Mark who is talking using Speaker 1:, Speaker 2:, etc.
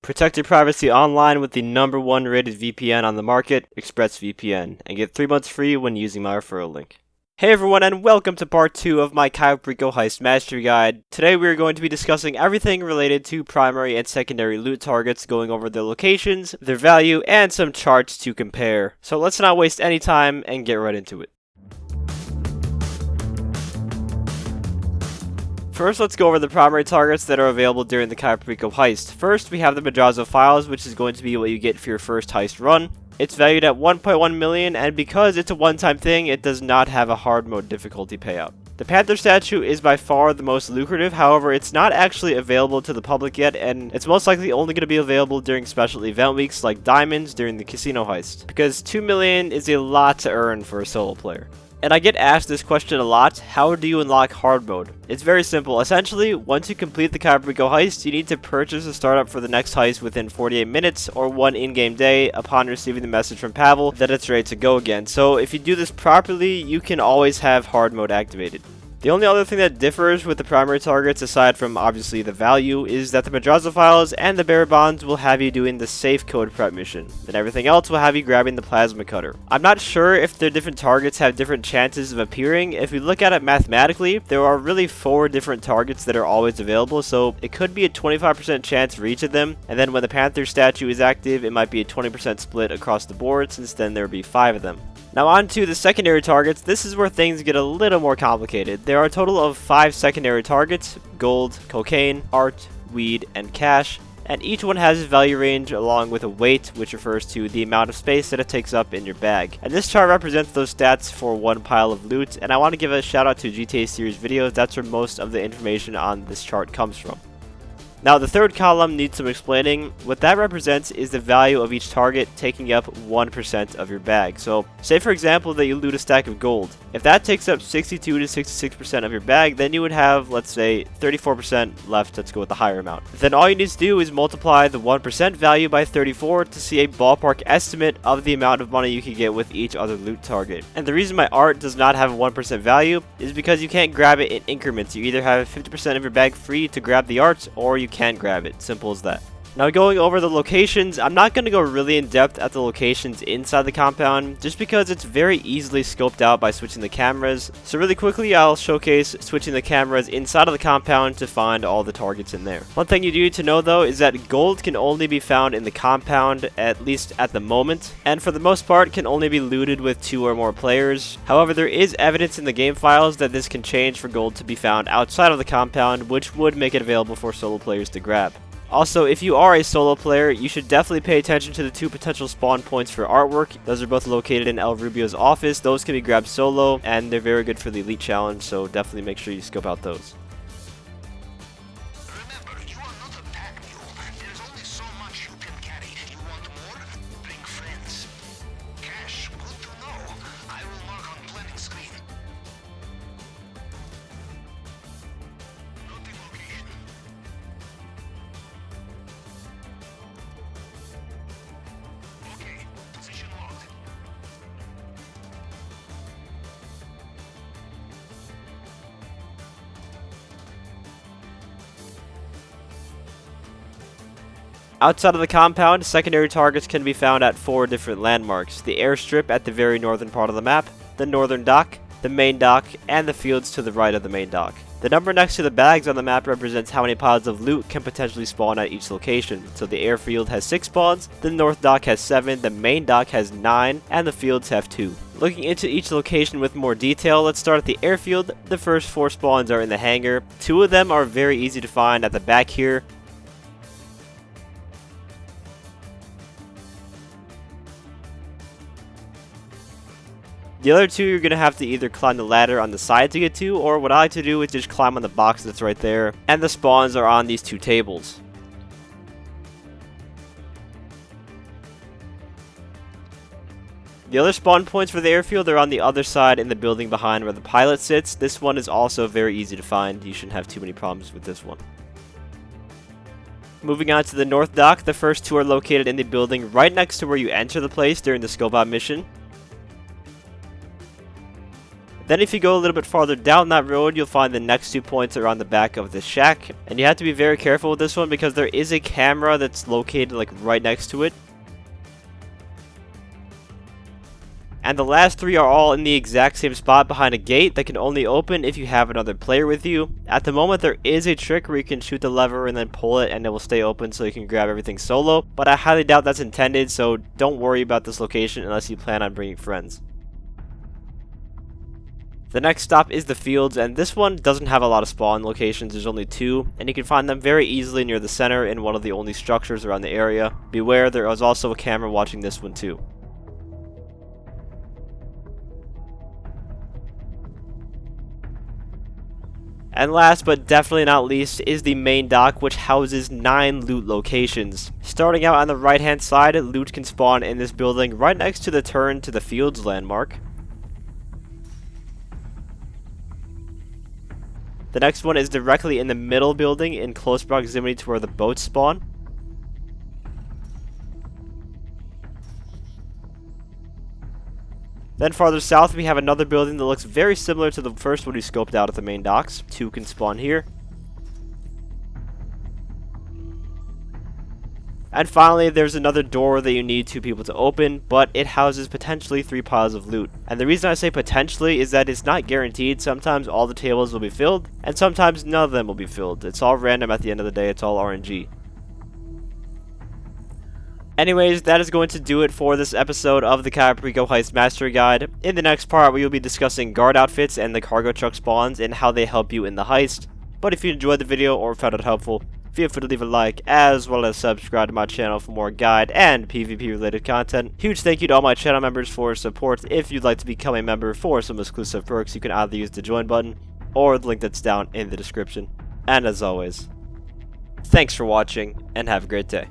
Speaker 1: Protect your privacy online with the #1 rated VPN on the market, ExpressVPN, and get 3 months free when using my referral link. Hey everyone, and welcome to part 2 of my Cayo Perico Heist Mastery Guide. Today we are going to be discussing everything related to primary and secondary loot targets, going over their locations, their value, and some charts to compare. So let's not waste any time and get right into it. First, let's go over the primary targets that are available during the Cayo Perico heist. First, we have the Madrazo files, which is going to be what you get for your first heist run. It's valued at 1.1 million, and because it's a one-time thing, it does not have a hard mode difficulty payout. The Panther statue is by far the most lucrative, however, it's not actually available to the public yet, and it's most likely only going to be available during special event weeks like Diamonds during the casino heist, because 2 million is a lot to earn for a solo player. And I get asked this question a lot: how do you unlock hard mode? It's very simple. Essentially, once you complete the Cayo Perico heist, you need to purchase a startup for the next heist within 48 minutes or 1 in-game day upon receiving the message from Pavel that it's ready to go again. So if you do this properly, you can always have hard mode activated. The only other thing that differs with the primary targets, aside from obviously the value, is that the Madrazo files and the bearer bonds will have you doing the safe code prep mission, and everything else will have you grabbing the plasma cutter. I'm not sure if the different targets have different chances of appearing. If we look at it mathematically, there are really 4 different targets that are always available, so it could be a 25% chance for each of them, and then when the Panther statue is active, it might be a 20% split across the board, since then there would be 5 of them. Now on to the secondary targets. This is where things get a little more complicated. There are a total of 5 secondary targets: gold, cocaine, art, weed, and cash, and each one has a value range along with a weight, which refers to the amount of space that it takes up in your bag. And this chart represents those stats for one pile of loot, and I want to give a shout out to GTA series videos. That's where most of the information on this chart comes from. Now the third column needs some explaining. What that represents is the value of each target taking up 1% of your bag. So say for example that you loot a stack of gold. If that takes up 62 to 66% of your bag, then you would have, let's say, 34% left. Let's go with the higher amount. Then all you need to do is multiply the 1% value by 34 to see a ballpark estimate of the amount of money you can get with each other loot target. And the reason my art does not have a 1% value is because you can't grab it in increments. You either have 50% of your bag free to grab the art, or you can't grab it. Simple as that. Now going over the locations, I'm not going to go really in depth at the locations inside the compound just because it's very easily scoped out by switching the cameras. So really quickly I'll showcase switching the cameras inside of the compound to find all the targets in there. One thing you do need to know though is that gold can only be found in the compound, at least at the moment, and for the most part can only be looted with 2 or more players. However, there is evidence in the game files that this can change for gold to be found outside of the compound, which would make it available for solo players to grab. Also, if you are a solo player, you should definitely pay attention to the 2 potential spawn points for artwork. Those are both located in El Rubio's office. Those can be grabbed solo, and they're very good for the Elite Challenge, so definitely make sure you scope out those.
Speaker 2: Remember, you are not a pack mule. There's only so much you can carry. You want more? Bring friends. Cash, good to know. I will mark on planning screen. Noting location. Okay, position locked.
Speaker 1: Outside of the compound, secondary targets can be found at 4 different landmarks: the airstrip at the very northern part of the map, the northern dock, the main dock, and the fields to the right of the main dock. The number next to the bags on the map represents how many piles of loot can potentially spawn at each location. So the airfield has 6 spawns, the north dock has 7, the main dock has 9, and the fields have 2. Looking into each location with more detail, let's start at the airfield. The first 4 spawns are in the hangar. 2 of them are very easy to find at the back here. The other 2 you're going to have to either climb the ladder on the side to get to, or what I like to do is just climb on the box that's right there, and the spawns are on these 2 tables. The other spawn points for the airfield are on the other side in the building behind where the pilot sits. This one is also very easy to find. You shouldn't have too many problems with this one. Moving on to the north dock, the first 2 are located in the building right next to where you enter the place during the scope out mission. Then if you go a little bit farther down that road, you'll find the next 2 points are on the back of the shack. And you have to be very careful with this one because there is a camera that's located like right next to it. And the last 3 are all in the exact same spot behind a gate that can only open if you have another player with you. At the moment there is a trick where you can shoot the lever and then pull it and it will stay open so you can grab everything solo, but I highly doubt that's intended, so don't worry about this location unless you plan on bringing friends. The next stop is the fields, and this one doesn't have a lot of spawn locations, there's only 2, and you can find them very easily near the center in one of the only structures around the area. Beware, there is also a camera watching this one too. And last but definitely not least is the main dock, which houses 9 loot locations. Starting out on the right hand side, loot can spawn in this building right next to the turn to the fields landmark. The next one is directly in the middle building in close proximity to where the boats spawn. Then farther south we have another building that looks very similar to the first one we scoped out at the main docks. 2 can spawn here. And finally there's another door that you need 2 people to open, but it houses potentially 3 piles of loot. And the reason I say potentially is that it's not guaranteed. Sometimes all the tables will be filled, and sometimes none of them will be filled. It's all random at the end of the day, it's all RNG. Anyways, that is going to do it for this episode of the Cayo Perico Heist Mastery Guide. In the next part, we will be discussing guard outfits and the cargo truck spawns and how they help you in the heist. But if you enjoyed the video or found it helpful, feel free to leave a like, as well as subscribe to my channel for more guide and PvP related content. Huge thank you to all my channel members for your support. If you'd like to become a member for some exclusive perks, you can either use the join button or the link that's down in the description. And as always, thanks for watching and have a great day.